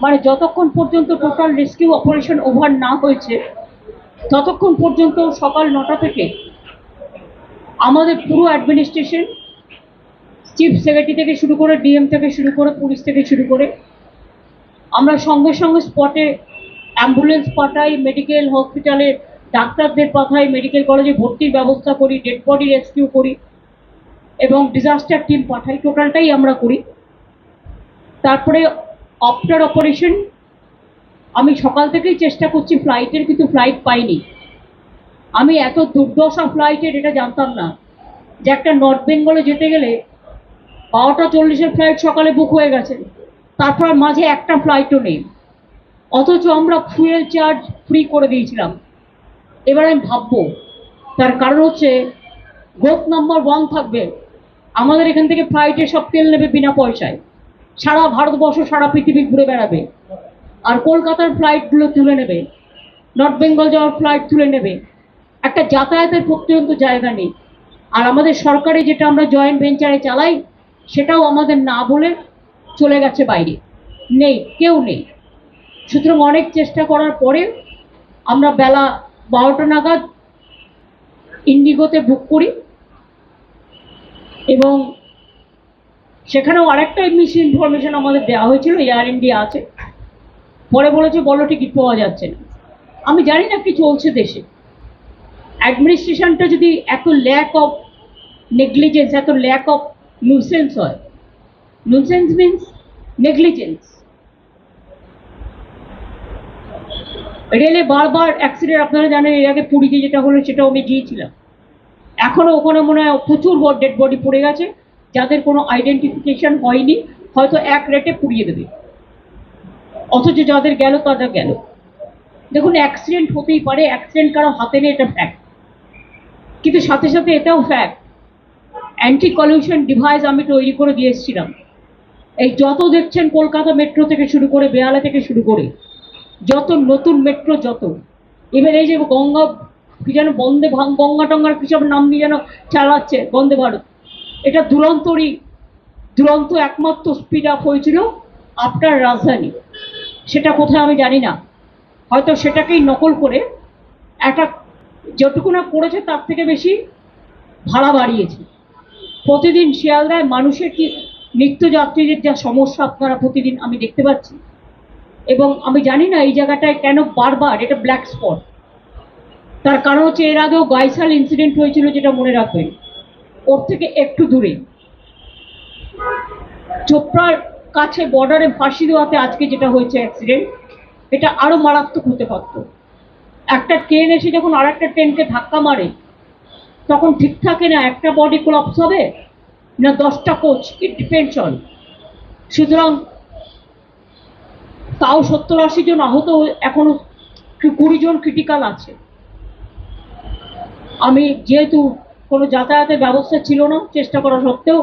মানে যতক্ষণ পর্যন্ত টোটাল রেস্কিউ অপারেশন ওভার না হয়েছে ততক্ষণ পর্যন্ত সকাল 9টা থেকে আমাদের পুরো অ্যাডমিনিস্ট্রেশন, চিফ সেক্রেটারি থেকে শুরু করে, ডিএম থেকে শুরু করে, পুলিশ থেকে শুরু করে, আমরা সঙ্গে সঙ্গে স্পটে অ্যাম্বুলেন্স পাঠাই, মেডিকেল হসপিটালে ডাক্তারদের পাঠাই, মেডিকেল কলেজে ভর্তির ব্যবস্থা করি, ডেড বডি রেস্কিউ করি এবং ডিজাস্টার টিম পাঠাই। টোটালটাই আমরা করি। তারপরে আফটার অপারেশন আমি সকাল থেকেই চেষ্টা করছি ফ্লাইটের, কিন্তু ফ্লাইট পাইনি। আমি এত দুর্দশা ফ্লাইটের এটা জানতাম না যে একটা নর্থ বেঙ্গলে যেতে গেলে 12টা 40-এর ফ্লাইট সকালে বুক হয়ে গেছে, তারপর মাঝে একটা ফ্লাইটও নেই, অথচ আমরা ফুয়েল চার্জ ফ্রি করে দিয়েছিলাম। এবার আমি ভাববো, তার কারণ হচ্ছে গ্রোথ নাম্বার 1 থাকবে, আমাদের এখান থেকে ফ্লাইটে সব তেল নেবে বিনা পয়সায়, সারা ভারতবর্ষ সারা পৃথিবী ঘুরে বেড়াবে, আর কলকাতার ফ্লাইটগুলো তুলে নেবে, নর্থ বেঙ্গল যাওয়ার ফ্লাইট তুলে নেবে, একটা যাতায়াতের পর্যন্ত জায়গা নেই। আর আমাদের সরকারি যেটা আমরা জয়েন্ট ভেঞ্চারে চালাই সেটাও আমাদের না বলে চলে গেছে বাইরে, নেই, কেউ নেই। সুতরাং অনেক চেষ্টা করার পরে আমরা বেলা 12টা নাগাদ ইন্ডিগোতে বুক করি এবং সেখানেও আরেকটা মিস ইনফরমেশন আমাদের দেওয়া হয়েছিল, এয়ার ইন্ডিয়া আছে, পরে বলেছে বলো টিকিট পাওয়া যাচ্ছে না। আমি জানি না কি চলছে দেশে। অ্যাডমিনিস্ট্রেশনটা যদি এত ল্যাক অফ নেগলিজেন্স, এত ল্যাক অফ নুসেন্স হয়, নুসেন্স মিনস নেগলিজেন্স। রেলে বারবার অ্যাক্সিডেন্ট, আপনারা জানেন এর আগে পুরীতে যেটা হলো সেটাও আমি গিয়েছিলাম, এখনো ওখানে মনে হয় প্রচুর ডেড বডি পড়ে গেছে যাদের কোনো আইডেন্টিফিকেশন হয়নি, হয়তো এক রেটে পুড়িয়ে দেবে, অথচ যাদের গেল তারা গেল। দেখুন, অ্যাক্সিডেন্ট হতেই পারে, অ্যাক্সিডেন্ট কারো হাতে নেই, এটা ফ্যাক্ট, কিন্তু সাথে সাথে এটাও ফ্যাক্ট অ্যান্টি কলিউশন ডিভাইস আমি তৈরি করে দিয়ে এসেছিলাম। এই যত দেখছেন কলকাতা মেট্রো থেকে শুরু করে, বেহালা থেকে শুরু করে, যত নতুন মেট্রো, যত এবার এই যে গঙ্গা কি যেন বন্দে গঙ্গা টঙ্গার কিসব নাম দিয়ে যেন চালাচ্ছে বন্দে ভারত, এটা দুরন্ত একমাত্র স্পিড আপ হয়েছিল আফটার রাজধানী। সেটা কোথায় আমি জানি না, হয়তো সেটাকেই নকল করে একটা যেটুকু না করেছে তার থেকে বেশি ভাড়া বাড়িয়েছে। প্রতিদিন শিয়ালদায় মানুষের কি নিত্যযাত্রীদের যা সমস্যা আপনারা প্রতিদিন আমি দেখতে পাচ্ছি, এবং আমি জানি না এই জায়গাটায় কেন বারবার এটা ব্ল্যাক স্পট। তার কারণ হচ্ছে এর আগেও গাইসাল ইনসিডেন্ট হয়েছিল, যেটা মনে রাখবেন, ওর থেকে একটু দূরে চোপড়ার কাছে বর্ডারে ফাঁসি দেওয়াতে আজকে যেটা হয়েছে অ্যাক্সিডেন্ট, এটা আরো মারাত্মক হতে পারত। একটা ট্রেন এসে যখন আর একটা ট্রেনকে ধাক্কা মারে তখন ঠিক থাকে না একটা বডি কোলাপস হবে না 10টা কোচ, ইট ডিপেন্ডস অন। সুতরাং তাও 70-80 জন আহত, এখনো 20 জন ক্রিটিক্যাল আছে। আমি যেহেতু কোনো যাতায়াতের ব্যবস্থা ছিল না, চেষ্টা করা সত্ত্বেও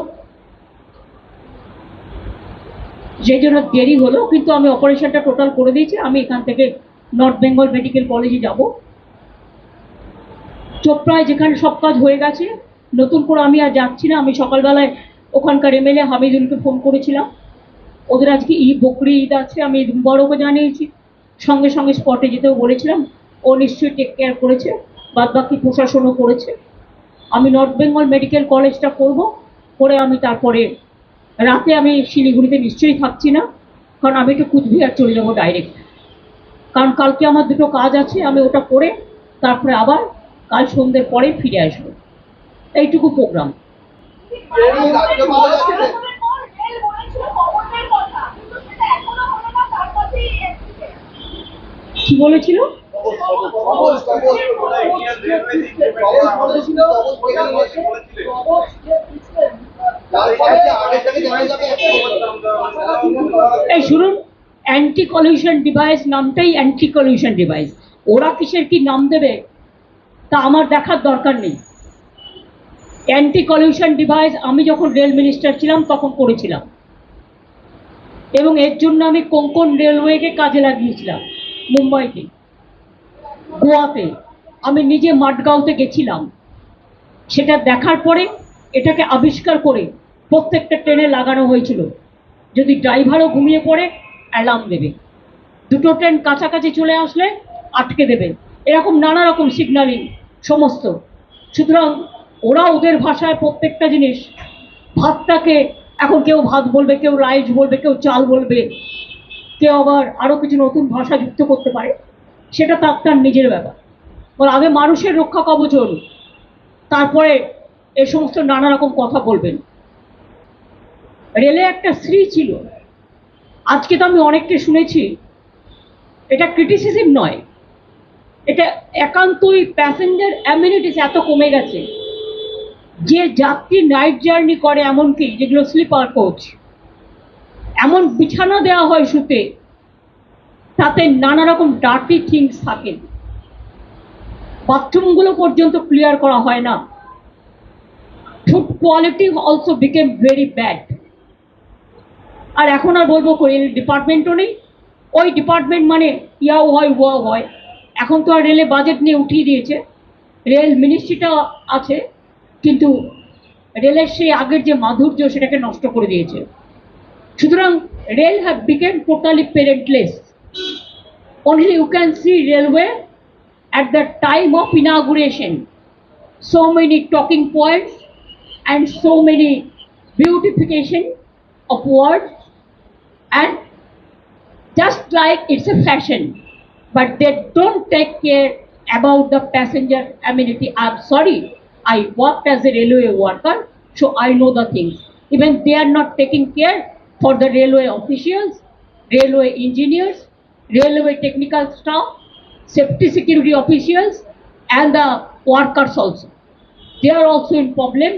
সেই জন্য দেরি হলো, কিন্তু আমি অপারেশনটা টোটাল করে দিয়েছি। আমি এখান থেকে নর্থ বেঙ্গল মেডিকেল কলেজে যাব। চোপড়ায় যেখানে সব কাজ হয়ে গেছে, নতুন করে আমি আর যাচ্ছি না। আমি সকালবেলায় ওখানকার এমএলএ হামিদুলকে ফোন করেছিলাম, ওদের আজকে বকরি ঈদ আছে, আমি বড়কে জানিয়েছি, সঙ্গে সঙ্গে স্পটে যেতেও বলেছিলাম, ও নিশ্চয়ই টেক কেয়ার করেছে, বাদ বাকি প্রশাসনও করেছে। আমি নর্থ বেঙ্গল মেডিকেল কলেজটা করব, করে আমি তারপরে রাতে আমি শিলিগুড়িতে নিশ্চয়ই থাকছি না, কারণ আমি একটু কুচবিহার চলে যাবো ডাইরেক্ট, কারণ কালকে আমার দুটো কাজ আছে, আমি ওটা করে তারপরে আবার কাল সন্ধ্যের পরে ফিরে আসবো। এইটুকু প্রোগ্রাম। কি বলেছিল? এই শুনুন, অ্যান্টি কলিউশন ডিভাইস নামটাই অ্যান্টি কলিউশন ডিভাইস, ওরা কিসের কি নাম দেবে তা আমার দেখার দরকার নেই। অ্যান্টি কলিউশন ডিভাইস আমি যখন রেল মিনিস্টার ছিলাম তখন করেছিলাম, এবং এর জন্য আমি কোঙ্কন রেলওয়েকে কাজে লাগিয়েছিলাম, মুম্বাইতে, গোয়াতে, আমি নিজে মাডগাঁওতে গেছিলাম। সেটা দেখার পরে এটাকে আবিষ্কার করে প্রত্যেকটা ট্রেনে লাগানো হয়েছিল, যদি ড্রাইভারও ঘুমিয়ে পড়ে অ্যালার্ম দেবে। দুটো ট্রেন কাছাকাছি চলে আসলে আটকে দেবেন, এরকম নানা রকম সিগন্যালিং সমস্ত। সুতরাং ওরা ওদের ভাষায় প্রত্যেকটা জিনিস, ভাতটাকে এখন কেউ ভাত বলবে, কেউ রাইস বলবে, কেউ চাল বলবে, কেউ আবার আরও কিছু নতুন ভাষা যুক্ত করতে পারে, সেটা তার নিজের ব্যাপার। বল আগে মানুষের রক্ষা কবচ, তারপরে এ সমস্ত নানা রকম কথা বলবেন। রেলে একটা শ্রী ছিল, আজকে তো আমি অনেককে শুনেছি, এটা ক্রিটিসিজম নয়, এটা একান্তই প্যাসেঞ্জার অ্যামিনিটিস এত কমে গেছে যে যাত্রী নাইট জার্নি করে, এমনকি যেগুলো স্লিপার কোচ, এমন বিছানা দেওয়া হয় শুতে, তাতে নানা রকম ডার্টি থিংস থাকে, বাথরুমগুলো পর্যন্ত ক্লিয়ার করা হয় না। Food quality also became very bad. আর এখন আর বলবো রেল ডিপার্টমেন্টও নেই, ওই ডিপার্টমেন্ট মানে ইয়াও হয় ওয়াও হয়। এখন তো আর রেলে বাজেট নিয়ে উঠিয়ে দিয়েছে, রেল মিনিস্ট্রিটা আছে, কিন্তু রেলের সেই আগের যে মাধুর্য সেটাকে নষ্ট করে দিয়েছে। সুতরাং rail have become totally parentless. Only you can see railway at the time of inauguration, so many talking points and so many beautification of words, and just like it's a fashion, but they don't take care about the passenger amenity. I'm sorry, I worked as a railway worker, so I know the things. Even they are not taking care for the railway officials, railway engineers, railway technical staff, safety security officials, and the workers also. They are also in problem.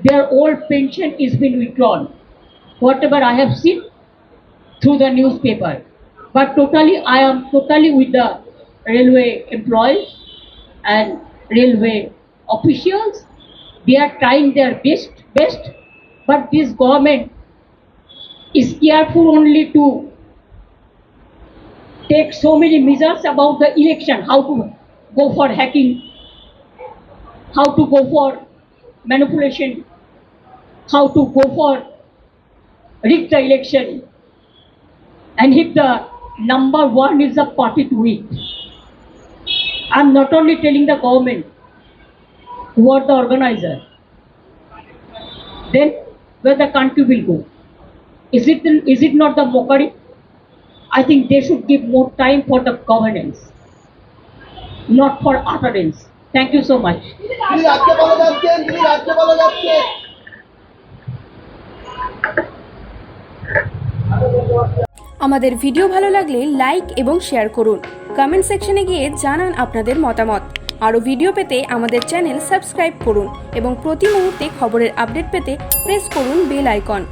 Their old pension is been withdrawn, whatever I have seen through the newspaper. But totally, I am totally with the railway employees and railway officials. They are trying their best, but this government is careful only to take so many measures about the election, how to go for hacking, how to go for manipulation, how to go for rig the election, and if the number one is the party to it. I'm not only telling the government who are the organizer, then where the country will go. Is it not the mockery? I think they should give more time for the governance, not for utterance. Thank you so much. আমাদের video ভালো লাগলে like এবং share করুন, comment সেকশনে গিয়ে জানান আপনাদের মতামত। আরও ভিডিও পেতে আমাদের চ্যানেল সাবস্ক্রাইব করুন এবং প্রতি মুহূর্তে খবরের আপডেট পেতে প্রেস করুন বেল আইকন।